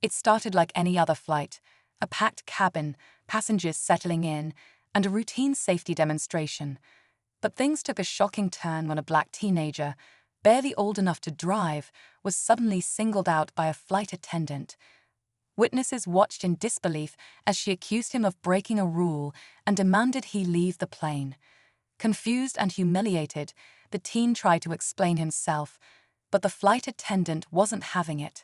It started like any other flight, a packed cabin, passengers settling in, and a routine safety demonstration. But things took a shocking turn when a black teenager, barely old enough to drive, was suddenly singled out by a flight attendant. Witnesses watched in disbelief as she accused him of breaking a rule and demanded he leave the plane. Confused and humiliated, the teen tried to explain himself, but the flight attendant wasn't having it.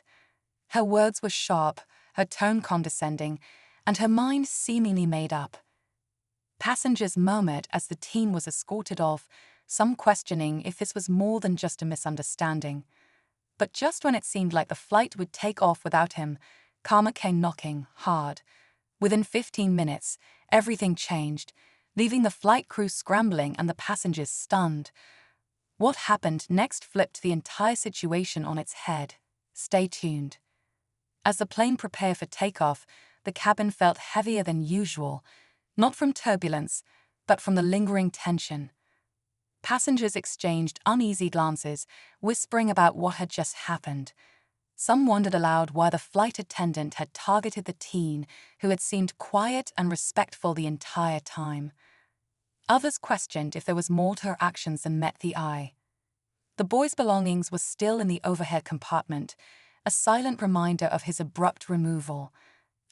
Her words were sharp, her tone condescending, and her mind seemingly made up. Passengers murmured as the teen was escorted off, some questioning if this was more than just a misunderstanding. But just when it seemed like the flight would take off without him, karma came knocking hard. Within 15 minutes, everything changed, leaving the flight crew scrambling and the passengers stunned. What happened next flipped the entire situation on its head. Stay tuned. As the plane prepared for takeoff, the cabin felt heavier than usual, not from turbulence, but from the lingering tension. Passengers exchanged uneasy glances, whispering about what had just happened. Some wondered aloud why the flight attendant had targeted the teen, who had seemed quiet and respectful the entire time. Others questioned if there was more to her actions than met the eye. The boy's belongings were still in the overhead compartment, a silent reminder of his abrupt removal.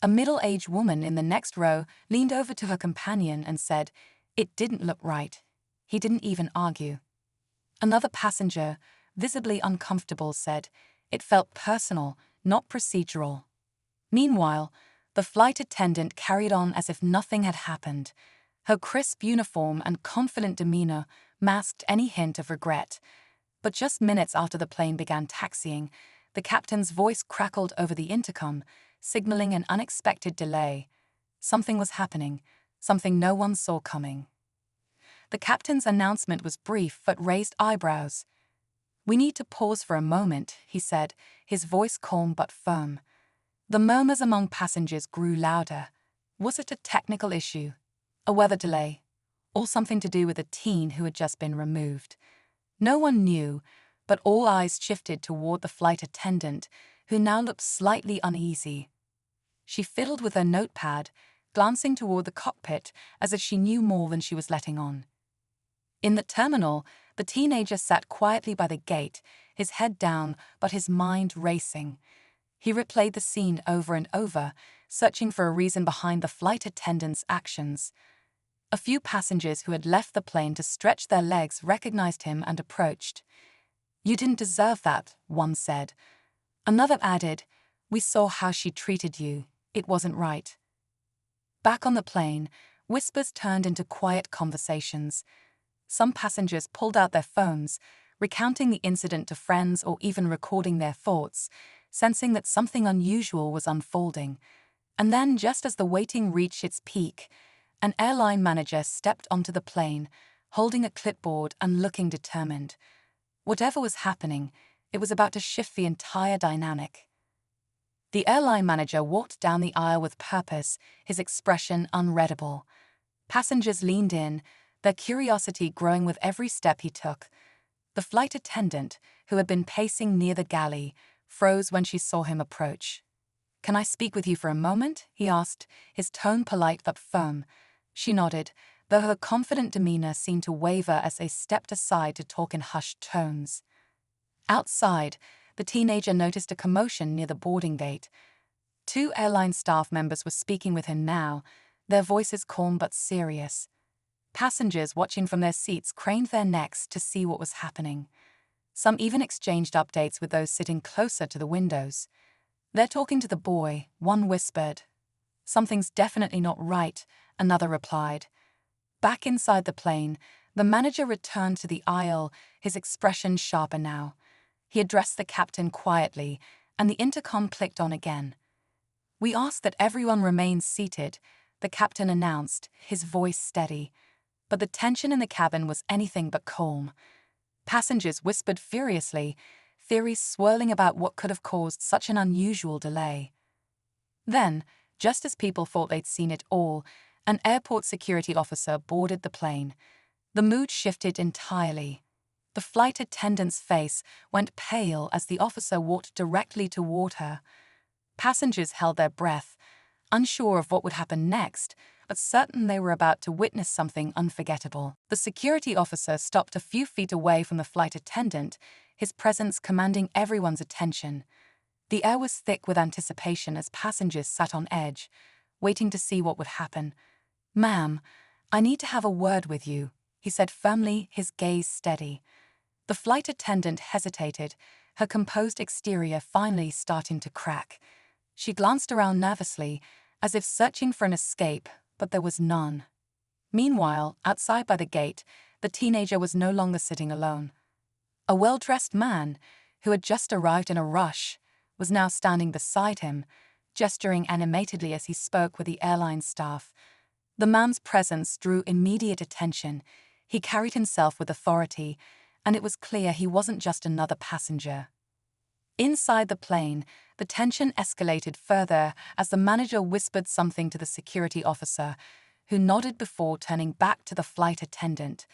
A middle-aged woman in the next row leaned over to her companion and said, "It didn't look right." He didn't even argue. Another passenger, visibly uncomfortable, said, "It felt personal, not procedural." Meanwhile, the flight attendant carried on as if nothing had happened. Her crisp uniform and confident demeanor masked any hint of regret. But just minutes after the plane began taxiing, the captain's voice crackled over the intercom, signaling an unexpected delay. Something was happening, something no one saw coming. The captain's announcement was brief but raised eyebrows. "We need to pause for a moment," he said, his voice calm but firm. The murmurs among passengers grew louder. Was it a technical issue, a weather delay, or something to do with a teen who had just been removed? No one knew, but all eyes shifted toward the flight attendant, who now looked slightly uneasy. She fiddled with her notepad, glancing toward the cockpit as if she knew more than she was letting on. In the terminal, the teenager sat quietly by the gate, his head down but his mind racing. He replayed the scene over and over, searching for a reason behind the flight attendant's actions. A few passengers who had left the plane to stretch their legs recognized him and approached. "You didn't deserve that," one said. Another added, "We saw how she treated you. It wasn't right." Back on the plane, whispers turned into quiet conversations. Some passengers pulled out their phones, recounting the incident to friends or even recording their thoughts, sensing that something unusual was unfolding. And then, just as the waiting reached its peak, an airline manager stepped onto the plane, holding a clipboard and looking determined. Whatever was happening, it was about to shift the entire dynamic. The airline manager walked down the aisle with purpose, his expression unreadable. Passengers leaned in, their curiosity growing with every step he took. The flight attendant, who had been pacing near the galley, froze when she saw him approach. "Can I speak with you for a moment?" he asked, his tone polite but firm. She nodded, though her confident demeanor seemed to waver as they stepped aside to talk in hushed tones. Outside, the teenager noticed a commotion near the boarding gate. 2 airline staff members were speaking with him now, their voices calm but serious. Passengers watching from their seats craned their necks to see what was happening. Some even exchanged updates with those sitting closer to the windows. "They're talking to the boy," one whispered. "Something's definitely not right," another replied. Back inside the plane, the manager returned to the aisle, his expression sharper now. He addressed the captain quietly, and the intercom clicked on again. "We ask that everyone remains seated," the captain announced, his voice steady. But the tension in the cabin was anything but calm. Passengers whispered furiously, theories swirling about what could have caused such an unusual delay. Then, just as people thought they'd seen it all, an airport security officer boarded the plane. The mood shifted entirely. The flight attendant's face went pale as the officer walked directly toward her. Passengers held their breath, unsure of what would happen next, but certain they were about to witness something unforgettable. The security officer stopped a few feet away from the flight attendant, his presence commanding everyone's attention. The air was thick with anticipation as passengers sat on edge, waiting to see what would happen. "Ma'am, I need to have a word with you," he said firmly, his gaze steady. The flight attendant hesitated, her composed exterior finally starting to crack. She glanced around nervously, as if searching for an escape, but there was none. Meanwhile, outside by the gate, the teenager was no longer sitting alone. A well-dressed man, who had just arrived in a rush, was now standing beside him, gesturing animatedly as he spoke with the airline staff. The man's presence drew immediate attention. He carried himself with authority, and it was clear he wasn't just another passenger. Inside the plane, the tension escalated further as the manager whispered something to the security officer, who nodded before turning back to the flight attendant.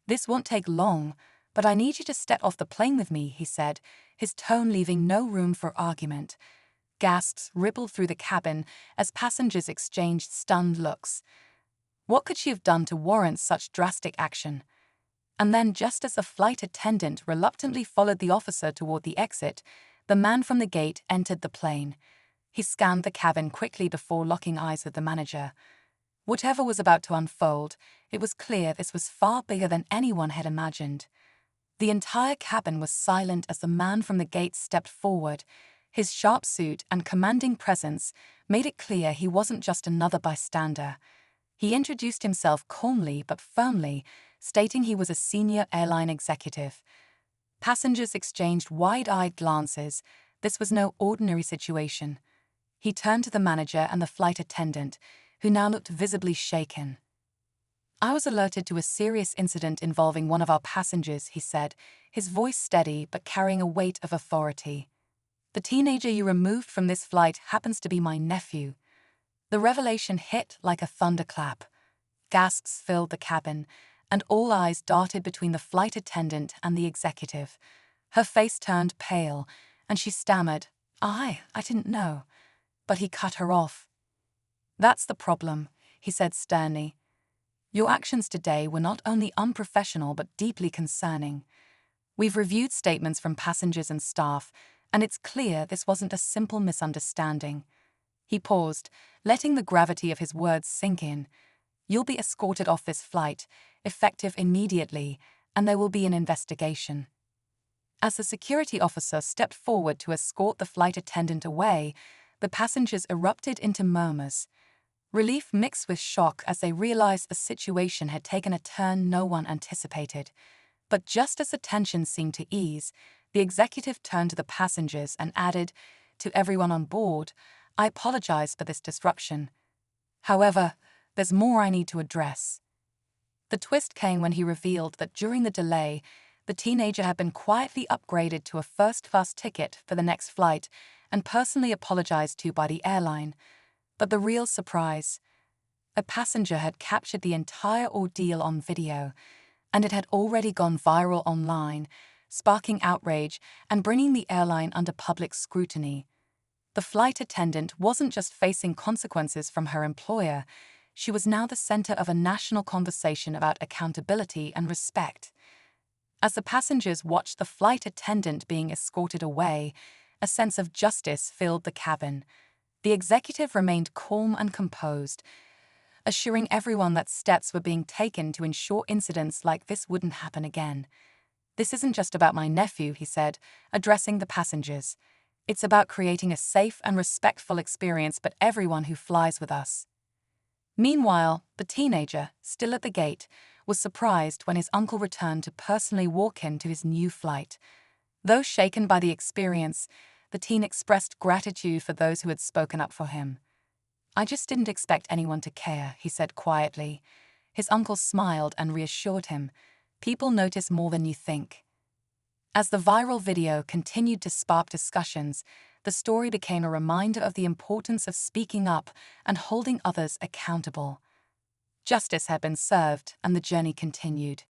"This won't take long, but I need you to step off the plane with me," he said, his tone leaving no room for argument. Gasps rippled through the cabin as passengers exchanged stunned looks. What could she have done to warrant such drastic action? And then, just as the flight attendant reluctantly followed the officer toward the exit, the man from the gate entered the plane. He scanned the cabin quickly before locking eyes with the manager. Whatever was about to unfold, it was clear this was far bigger than anyone had imagined. The entire cabin was silent as the man from the gate stepped forward. His sharp suit and commanding presence made it clear he wasn't just another bystander. He introduced himself calmly but firmly, stating he was a senior airline executive. Passengers exchanged wide-eyed glances. This was no ordinary situation. He turned to the manager and the flight attendant, who now looked visibly shaken. "I was alerted to a serious incident involving one of our passengers," he said, his voice steady but carrying a weight of authority. "The teenager you removed from this flight happens to be my nephew." The revelation hit like a thunderclap. Gasps filled the cabin, and all eyes darted between the flight attendant and the executive. Her face turned pale, and she stammered, I didn't know." But he cut her off. "That's the problem," he said sternly. "Your actions today were not only unprofessional but deeply concerning. We've reviewed statements from passengers and staff, and it's clear this wasn't a simple misunderstanding." He paused, letting the gravity of his words sink in. "You'll be escorted off this flight, effective immediately, and there will be an investigation." As the security officer stepped forward to escort the flight attendant away, the passengers erupted into murmurs. Relief mixed with shock as they realized the situation had taken a turn no one anticipated. But just as the tension seemed to ease, the executive turned to the passengers and added, "To everyone on board, I apologize for this disruption. However, there's more I need to address." The twist came when he revealed that during the delay, the teenager had been quietly upgraded to a first-class ticket for the next flight and personally apologized to by the airline. But the real surprise, a passenger had captured the entire ordeal on video, and it had already gone viral online, sparking outrage and bringing the airline under public scrutiny. The flight attendant wasn't just facing consequences from her employer, she was now the center of a national conversation about accountability and respect. As the passengers watched the flight attendant being escorted away, a sense of justice filled the cabin. The executive remained calm and composed, assuring everyone that steps were being taken to ensure incidents like this wouldn't happen again. "This isn't just about my nephew," he said, addressing the passengers. "It's about creating a safe and respectful experience for everyone who flies with us." Meanwhile, the teenager, still at the gate, was surprised when his uncle returned to personally walk him to his new flight. Though shaken by the experience, the teen expressed gratitude for those who had spoken up for him. "I just didn't expect anyone to care," he said quietly. His uncle smiled and reassured him, "People notice more than you think." As the viral video continued to spark discussions, the story became a reminder of the importance of speaking up and holding others accountable. Justice had been served, and the journey continued.